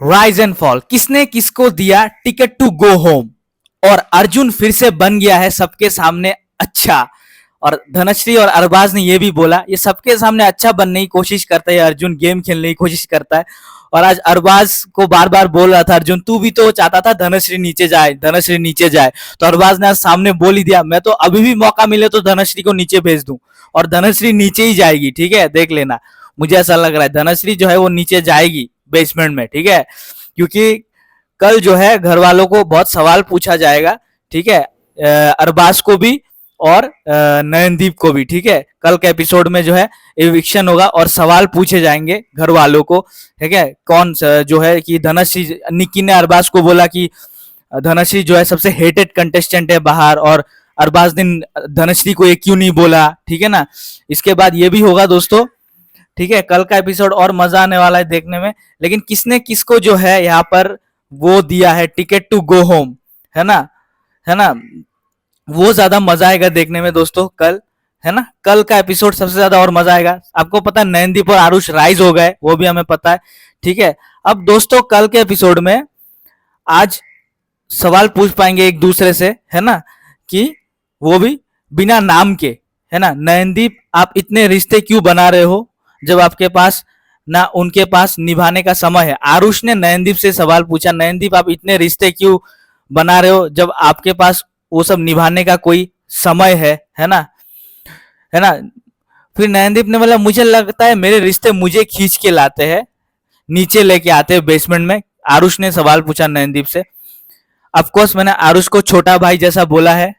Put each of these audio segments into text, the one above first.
Rise and fall, किसने किसको दिया टिकट टू गो होम। और अर्जुन फिर से बन गया है सबके सामने अच्छा। और धनश्री और अरबाज ने यह भी बोला, ये सबके सामने अच्छा बनने की कोशिश करता है अर्जुन, गेम खेलने की कोशिश करता है। और आज अरबाज को बार बार बोल रहा था अर्जुन, तू भी तो चाहता था धनश्री नीचे जाए, धनश्री नीचे जाए। तो अरबाज ने आज सामने बोल ही दिया, मैं तो अभी भी मौका मिले तो धनश्री को नीचे भेज दूं, और धनश्री नीचे ही जाएगी, ठीक है, देख लेना। मुझे ऐसा लग रहा है धनश्री जो है वो नीचे जाएगी बेसमेंट में, ठीक है, क्योंकि कल जो है घर वालों को बहुत सवाल पूछा जाएगा, ठीक है, अरबाज को भी और नयनदीप को भी, ठीक है। कल के एपिसोड में जो है एविक्शन होगा और सवाल पूछे जाएंगे घर वालों को, ठीक है। कौन जो है कि धनश्री, निक्की ने अरबाज को बोला कि धनश्री जो है सबसे हेटेड कंटेस्टेंट है बाहर, और अरबाज ने धनश्री को ये क्यों नहीं बोला, ठीक है ना। इसके बाद ये भी होगा दोस्तों, ठीक है, कल का एपिसोड और मजा आने वाला है देखने में। लेकिन किसने किसको जो है यहाँ पर वो दिया है टिकट टू गो होम, है ना, है ना, वो ज्यादा मजा आएगा देखने में दोस्तों कल, है ना। कल का एपिसोड सबसे ज्यादा और मजा आएगा। आपको पता है नयनदीप और आरुष राइज हो गए, वो भी हमें पता है, ठीक है। अब दोस्तों कल के एपिसोड में आज सवाल पूछ पाएंगे एक दूसरे से, है ना, कि वो भी बिना नाम के, है ना। नयनदीप, आप इतने रिश्ते क्यों बना रहे हो जब आपके पास ना उनके पास निभाने का समय है। आरुष ने नयनदीप से सवाल पूछा, नयनदीप आप इतने रिश्ते क्यों बना रहे हो जब आपके पास वो सब निभाने का कोई समय है ना, है ना। फिर नयनदीप ने बोला, मुझे लगता है मेरे रिश्ते मुझे खींच के लाते हैं, नीचे लेके आते हैं बेसमेंट में। आरुष ने सवाल पूछा नयनदीप से। ऑफकोर्स मैंने आरुष को छोटा भाई जैसा बोला है,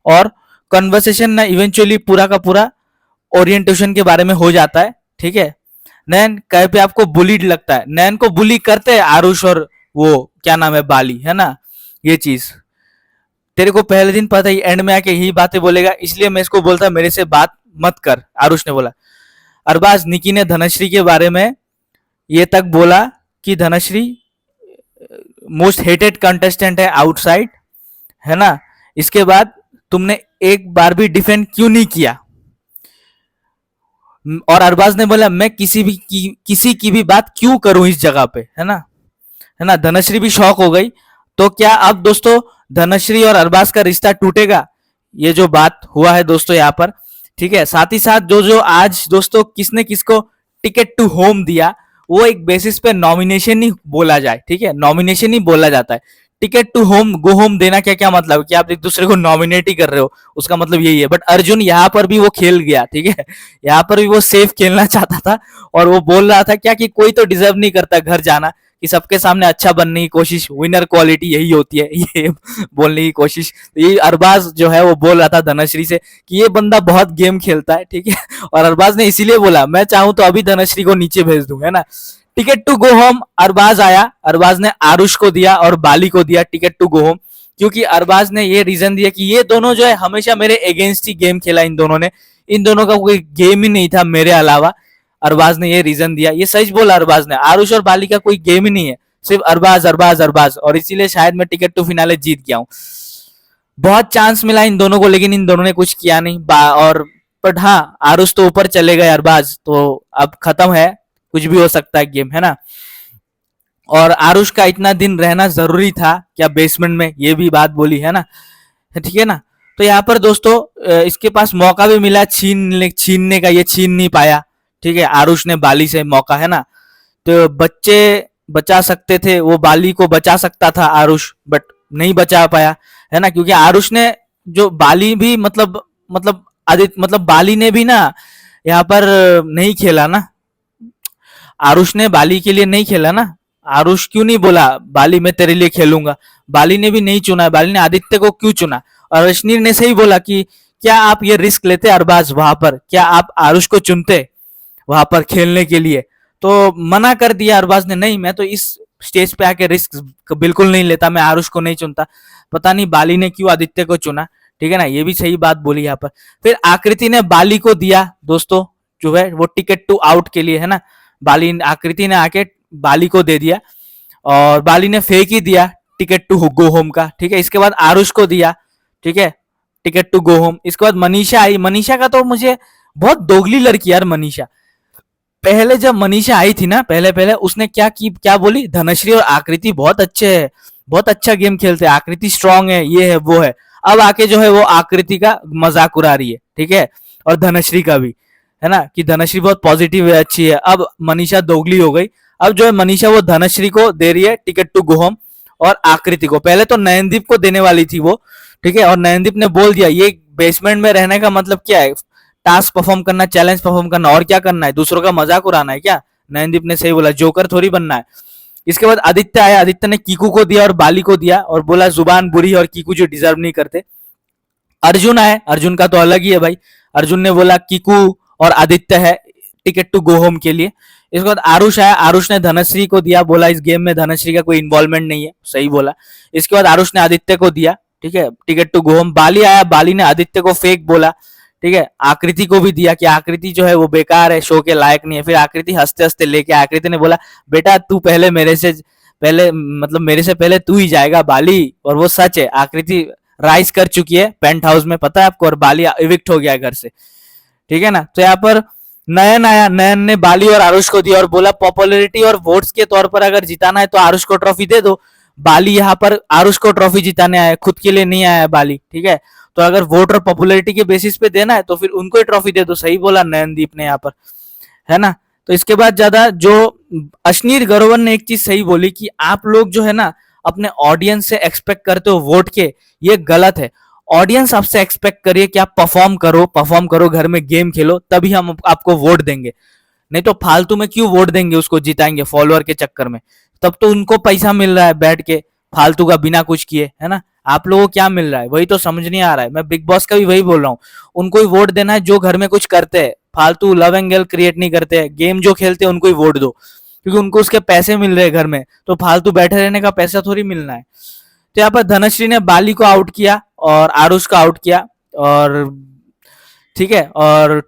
और कन्वर्सेशन ना इवेंचुअली पूरा का पूरा ओरिएंटेशन के बारे में हो जाता है, ठीक है। नयन कहीं पे आपको बुलीड लगता है, नयन को बुली करते हैं आरुष और वो क्या नाम है बाली, है ना। ये चीज तेरे को पहले दिन पता ही, एंड में आके यही बातें बोलेगा, इसलिए मैं इसको बोलता मेरे से बात मत कर, आरुष ने बोला। अरबाज, निकी ने धनश्री के बारे में ये तक बोला कि धनश्री मोस्ट हेटेड कंटेस्टेंट है आउटसाइड, है ना। इसके बाद तुमने एक बार भी डिफेंड क्यों नहीं किया। और अरबाज ने बोला, मैं किसी की भी बात क्यों करूं इस जगह पे, है ना, है ना। धनश्री भी शॉक हो गई। तो क्या अब दोस्तों धनश्री और अरबाज का रिश्ता टूटेगा, ये जो बात हुआ है दोस्तों यहाँ पर, ठीक है। साथ ही साथ जो जो आज दोस्तों किसने किसको टिकट टू होम दिया, वो एक बेसिस पे नॉमिनेशन ही बोला जाए, ठीक है, नॉमिनेशन ही बोला जाता है। Ticket to home go home देना क्या क्या मतलब, कि आप एक दूसरे को नॉमिनेट ही कर रहे हो, उसका मतलब यही है। बट अर्जुन यहाँ पर भी वो खेल गया, ठीक है, यहाँ पर भी वो सेफ खेलना चाहता था, और वो बोल रहा था क्या कि कोई तो डिजर्व नहीं करता घर जाना, कि सबके सामने अच्छा बनने की कोशिश, विनर क्वालिटी यही होती है, ये बोलने की कोशिश। तो ये अरबाज जो है वो बोल रहा था धनश्री से कि ये बंदा बहुत गेम खेलता है, ठीक है। और अरबाज ने इसीलिए बोला, मैं चाहूं तो अभी धनश्री को नीचे भेज दूं, है ना। Ticket to go home Arbaaz आया, अरबाज ने आरुष को दिया और बाली को दिया टिकट टू गो होम, क्योंकि अरबाज ने ये रीजन दिया कि ये दोनों जो है हमेशा मेरे अगेंस्ट ही गेम खेला इन दोनों ने, इन दोनों का कोई गेम ही नहीं था मेरे अलावा। अरबाज ने ये रीजन दिया, ये सच बोला अरबाज ने, आरुष और बाली का कोई गेम ही नहीं है, सिर्फ अरबाज अरबाज अरबाज, और इसीलिए शायद मैं टिकट टू फिनाले जीत गया हूँ। बहुत चांस मिला इन दोनों को, लेकिन इन दोनों ने कुछ किया नहीं। और बट हाँ, आरुष तो ऊपर चले गए, अरबाज तो अब खत्म है, कुछ भी हो सकता है गेम, है ना। और आरुष का इतना दिन रहना जरूरी था क्या बेसमेंट में, ये भी बात बोली, है ना, ठीक है ना। तो यहाँ पर दोस्तों इसके पास मौका भी मिला छीनने का, ये छीन नहीं पाया, ठीक है। आरुष ने बाली से मौका, है ना, तो बच्चे बचा सकते थे, वो बाली को बचा सकता था आरुष, बट नहीं बचा पाया, है ना, क्योंकि आरुष ने जो बाली भी मतलब आदित्य मतलब बाली ने भी ना यहाँ पर नहीं खेला ना, आरुष ने बाली के लिए नहीं खेला ना। आरुष क्यों नहीं बोला बाली मैं तेरे लिए खेलूंगा, बाली ने भी नहीं चुना, बाली ने आदित्य को क्यों चुना। और रश्मि ने सही बोला कि क्या आप ये रिस्क लेते अरबाज वहां पर, क्या आप आरुष को चुनते वहां पर खेलने के लिए। तो मना कर दिया अरबाज ने, नहीं मैं तो इस स्टेज पे आके रिस्क बिल्कुल नहीं लेता, मैं आरुष को नहीं चुनता। पता नहीं बाली ने क्यों आदित्य को चुना, ठीक है ना, ये भी सही बात बोली यहाँ पर। फिर आकृति ने बाली को दिया दोस्तों जो है वो टिकट टू आउट के लिए, है ना। बाली आकृति ने आके बाली को दे दिया, और बाली ने फेक ही दिया टिकट टू गो होम का, ठीक है। इसके बाद आरुष को दिया, ठीक है, टिकट टू गो होम। इसके बाद मनीषा आई, मनीषा का तो मुझे बहुत दोगली लड़की यार मनीषा, पहले जब मनीषा आई थी ना, पहले पहले उसने क्या बोली, धनश्री और आकृति बहुत अच्छे है, बहुत अच्छा गेम खेलते हैं, आकृति स्ट्रांग है, ये है वो है। अब आके जो है वो आकृति का मजाक उड़ा रही है, ठीक है, और धनश्री का भी, है ना, कि धनश्री बहुत पॉजिटिव है, अच्छी है। अब मनीषा दोगली हो गई। अब जो है मनीषा वो धनश्री को दे रही है टिकट टू गो होम, और आकृति को, पहले तो नयनदीप को देने वाली थी वो, ठीक है, और नयनदीप ने बोल दिया ये बेसमेंट में रहने का मतलब क्या है, टास्क परफॉर्म करना, चैलेंज परफॉर्म करना, और क्या करना है, दूसरों का मजाक उड़ाना है क्या। नयनदीप ने सही बोला, जोकर थोड़ी बनना है। इसके बाद आदित्य आया, आदित्य ने कीकू को दिया और बाली को दिया, और बोला जुबान बुरी है और कीकू जो डिजर्व नहीं करते। अर्जुन आए, अर्जुन का तो अलग ही है भाई। अर्जुन ने बोला कीकू और आदित्य है टिकट टू गो होम के लिए। इसके बाद आरुष आया, आरुष ने धनश्री को दिया, बोला इस गेम में धनश्री का कोई इन्वॉल्वमेंट नहीं है, सही बोला। इसके बाद आरुष ने आदित्य को दिया, ठीक है, टिकट टू गो होम। बाली आया, बाली ने आदित्य को फेक बोला, ठीक है, आकृति को भी दिया कि आकृति जो है वो बेकार है, शो के लायक नहीं है। फिर आकृति हंसते हंसते लेके, आकृति ने बोला बेटा तू पहले मेरे से पहले, मतलब मेरे से पहले तू ही जाएगा बाली, और वो सच है, आकृति राइज कर चुकी है पेंट हाउस में, पता है आपको, और बाली इविक्ट हो गया घर से, ठीक है ना। तो यहाँ पर नयन आया, नयन ने बाली और आरुष को दिया और बोला पॉपुलैरिटी और वोट्स के तौर पर अगर जिताना है तो आरुष को ट्रॉफी दे दो। बाली यहाँ पर आरुष को ट्रॉफी जिताने आया, खुद के लिए नहीं आया बाली, ठीक है। तो अगर वोट और पॉपुलैरिटी के बेसिस पे देना है तो फिर उनको ही ट्रॉफी दे दो, सही बोला नयनदीप ने यहाँ पर, है ना। तो इसके बाद ज्यादा जो अश्नीर गरोवर ने एक चीज सही बोली कि आप लोग जो है ना अपने ऑडियंस से एक्सपेक्ट करते हो वोट के, ये गलत है। ऑडियंस आपसे एक्सपेक्ट करिए कि आप परफॉर्म करो, घर में गेम खेलो, तभी हम आपको वोट देंगे। नहीं तो फालतू में क्यों वोट देंगे, उसको जिताएंगे फॉलोअर के चक्कर में। तब तो उनको पैसा मिल रहा है बैठ के फालतू का, बिना कुछ किए, है ना। आप लोगों को क्या मिल रहा है, वही तो समझ नहीं आ रहा है। मैं बिग बॉस का भी वही बोल रहा हूँ, उनको ही वोट देना है जो घर में कुछ करते हैं, फालतू लव एंगल क्रिएट नहीं करते हैं, गेम जो खेलते हैं उनको ही वोट दो, क्योंकि उनको उसके पैसे मिल रहे हैं घर में, तो फालतू बैठे रहने का पैसा थोड़ी मिलना है। तो यहाँ पर धनश्री ने बाली को आउट किया और आरुष को आउट किया, और ठीक है, और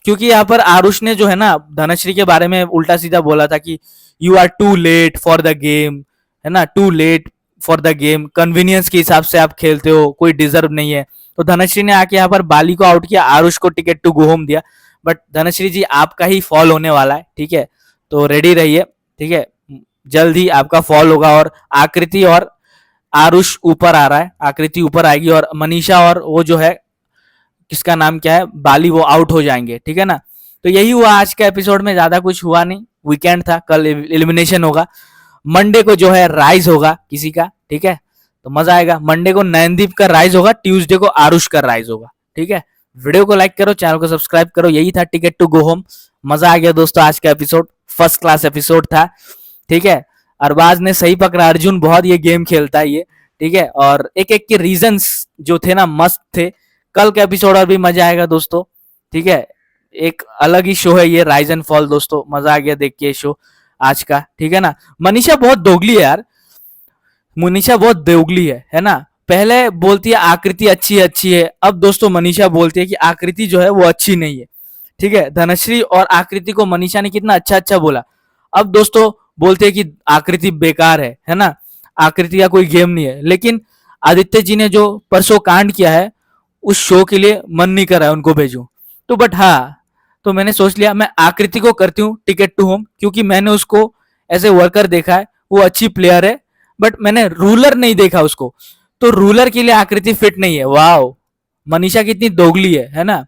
क्योंकि यहाँ पर आरुष ने जो है ना धनश्री के बारे में उल्टा सीधा बोला था कि you are too late for the game, है ना, too late for the game, convenience के हिसाब से आप खेलते हो, कोई डिजर्व नहीं है। तो धनश्री ने आके यहाँ पर बाली को आउट किया, आरुष को टिकट टू गो होम दिया। बट धनश्री जी आपका ही फॉल होने वाला है, ठीक है, तो रेडी रहिए, ठीक है, जल्द ही आपका फॉल होगा। और आकृति और आरुष ऊपर आ रहा है, आकृति ऊपर आएगी, और मनीषा और वो जो है किसका नाम क्या है, बाली, वो आउट हो जाएंगे, ठीक है ना। तो यही हुआ आज के एपिसोड में, ज्यादा कुछ हुआ नहीं, वीकेंड था, कल एलिमिनेशन होगा, मंडे को जो है राइज होगा किसी का, ठीक है, तो मजा आएगा। मंडे को नयनदीप का राइज होगा, ट्यूसडे को आरुष का राइज होगा, ठीक है। वीडियो को लाइक करो, चैनल को सब्सक्राइब करो। यही था टिकट टू गो होम, मजा आ गया दोस्तों, आज का एपिसोड फर्स्ट क्लास एपिसोड था, ठीक है। अरबाज ने सही पकड़ा, अर्जुन बहुत ये गेम खेलता है ये, ठीक है, और एक एक के रीजंस जो थे ना मस्त थे। कल का एपिसोड और भी मजा आएगा दोस्तों, ठीक है, एक अलग ही शो है ये राइज एंड फॉल दोस्तों, मजा आ गया देख के शो आज का, ठीक है ना। मनीषा बहुत दोगली है यार, मनीषा बहुत दोगली है ना। पहले बोलती है आकृति अच्छी है, अब दोस्तों मनीषा बोलती है कि आकृति जो है वो अच्छी नहीं है, ठीक है। धनश्री और आकृति को मनीषा ने कितना अच्छा अच्छा बोला, अब दोस्तों बोलते हैं कि आकृति बेकार है ना, आकृति का कोई गेम नहीं है। लेकिन आदित्य जी ने जो परसों कांड किया है, उस शो के लिए मन नहीं कर रहा है उनको भेजूं, तो बट हाँ, तो मैंने सोच लिया मैं आकृति को करती हूँ टिकट टू होम, क्योंकि मैंने उसको एज ए वर्कर देखा है, वो अच्छी प्लेयर है, बट मैंने रूलर नहीं देखा उसको, तो रूलर के लिए आकृति फिट नहीं है। वाह, मनीषा कितनी दोगली है ना।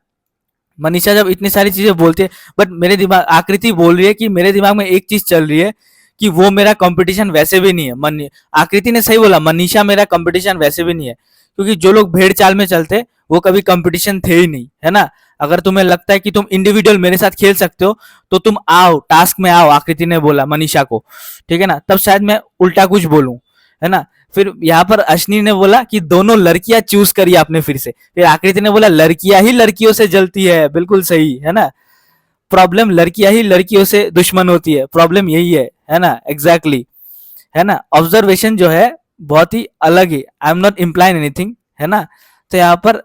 मनीषा जब इतनी सारी चीजें बोलती है, बट मेरे दिमाग, आकृति बोल रही है कि मेरे दिमाग में एक चीज चल रही है कि वो मेरा कंपटीशन वैसे भी नहीं है। आकृति ने सही बोला, मनीषा मेरा कंपटीशन वैसे भी नहीं है, क्योंकि जो लोग भेड़ चाल में चलते वो कभी कंपटीशन थे ही नहीं, है ना। अगर तुम्हें लगता है कि तुम इंडिविजुअल मेरे साथ खेल सकते हो तो तुम आओ, टास्क में आओ, आकृति ने बोला मनीषा को, ठीक है ना। तब शायद मैं उल्टा कुछ बोलूं, है ना। फिर यहाँ पर अश्नी ने बोला कि दोनों लड़कियां चूज करी आपने फिर से, फिर आकृति ने बोला लड़कियां ही लड़कियों से जलती है, बिल्कुल सही है ना। प्रॉब्लम लड़कियां ही लड़कियों से दुश्मन होती है, प्रॉब्लम यही है ना, एग्जैक्टली, है ना। ऑब्जर्वेशन जो है बहुत ही अलग है, I am not implying anything, है ना। तो यहाँ पर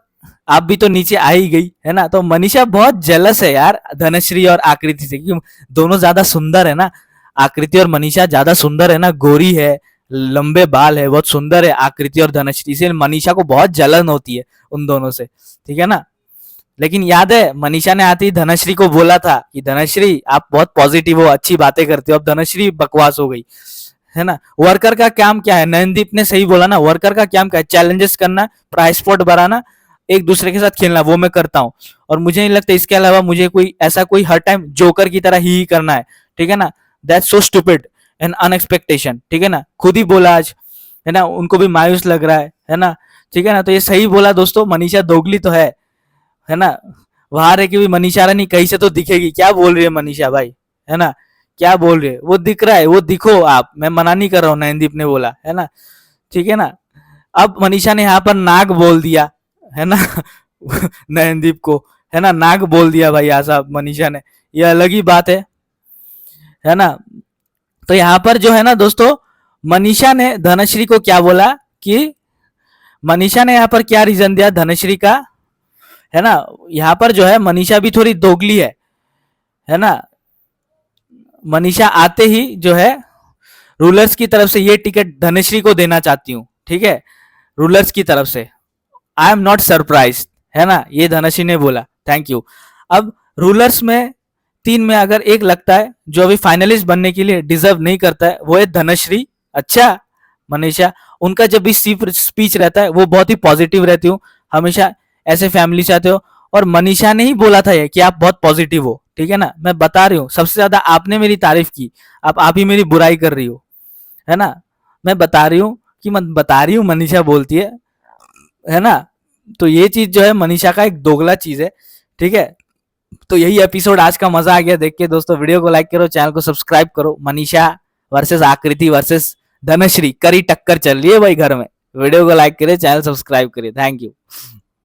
आप भी तो नीचे आ ही गई, है ना। तो मनीषा बहुत जेलस है यार धनश्री और आकृति से, क्योंकि दोनों ज्यादा सुंदर है ना, आकृति और मनीषा ज्यादा सुंदर है ना, गोरी है, लंबे बाल है, बहुत सुंदर है आकृति और धनश्री से, मनीषा को बहुत जलन होती है उन दोनों से, ठीक है ना। लेकिन याद है मनीषा ने आती धनश्री को बोला था कि धनश्री आप बहुत पॉजिटिव हो, अच्छी बातें करते हो। अब धनश्री बकवास हो गई, है ना। वर्कर का काम क्या है, नयनदीप ने सही बोला ना, वर्कर का काम क्या है, चैलेंजेस करना, प्राइस स्पॉट बढ़ाना, एक दूसरे के साथ खेलना, वो मैं करता हूँ। और मुझे नहीं लगता इसके अलावा मुझे कोई ऐसा कोई हर टाइम जोकर की तरह ही करना है, ठीक है ना। दैट्स सो स्टूपिड एंड अनएक्सपेक्टेशन, ठीक है ना। खुद ही बोला आज, है ना, उनको भी मायूस लग रहा है ना, ठीक है ना। तो ये सही बोला दोस्तों, मनीषा दोगली तो है ना। वहां रह के भी मनीषा रानी कहीं से तो दिखेगी। क्या बोल रही है मनीषा भाई, है ना, क्या बोल रही है, वो दिख रहा है, वो दिखो आप, मैं मना नहीं कर रहा हूँ, नयनदीप ने बोला, है ना, ठीक है ना। अब मनीषा ने यहाँ पर नाग बोल दिया, है ना नयनदीप को, है ना, नाग बोल दिया भाई आशा मनीषा ने, ये अलग ही बात है ना। तो यहाँ पर जो है ना दोस्तों, मनीषा ने धनश्री को क्या बोला कि मनीषा ने यहाँ पर क्या रीजन दिया धनश्री का, है ना। यहाँ पर जो है मनीषा भी थोड़ी दोगली है ना। मनीषा आते ही जो है रूलर्स की तरफ से ये टिकट धनश्री को देना चाहती हूँ, ठीक है, रूलर्स की तरफ से। आई एम नॉट सरप्राइज, है ना, ये धनश्री ने बोला, थैंक यू। अब रूलर्स में 3 में अगर एक लगता है जो अभी फाइनलिस्ट बनने के लिए डिजर्व नहीं करता है, वो है धनश्री। अच्छा मनीषा, उनका जब भी स्पीच रहता है वो बहुत ही पॉजिटिव रहती हूँ, हमेशा ऐसे फैमिली से आते हो। और मनीषा ने ही बोला था ये कि आप बहुत पॉजिटिव हो, ठीक है ना। मैं बता रही हूँ, सबसे ज्यादा आपने मेरी तारीफ की, अब आप ही मेरी बुराई कर रही हो, है ना। मैं बता रही हूँ कि बता रही हूँ मनीषा बोलती है ना। तो ये चीज जो है मनीषा का एक दोगला चीज है, ठीक है। तो यही एपिसोड आज का, मजा आ गया देख के दोस्तों। वीडियो को लाइक करो, चैनल को सब्सक्राइब करो। मनीषा वर्सेस आकृति वर्सेस धनश्री, करी टक्कर चल रही है भाई घर में। वीडियो को लाइक करिए, चैनल सब्सक्राइब करिए, थैंक यू।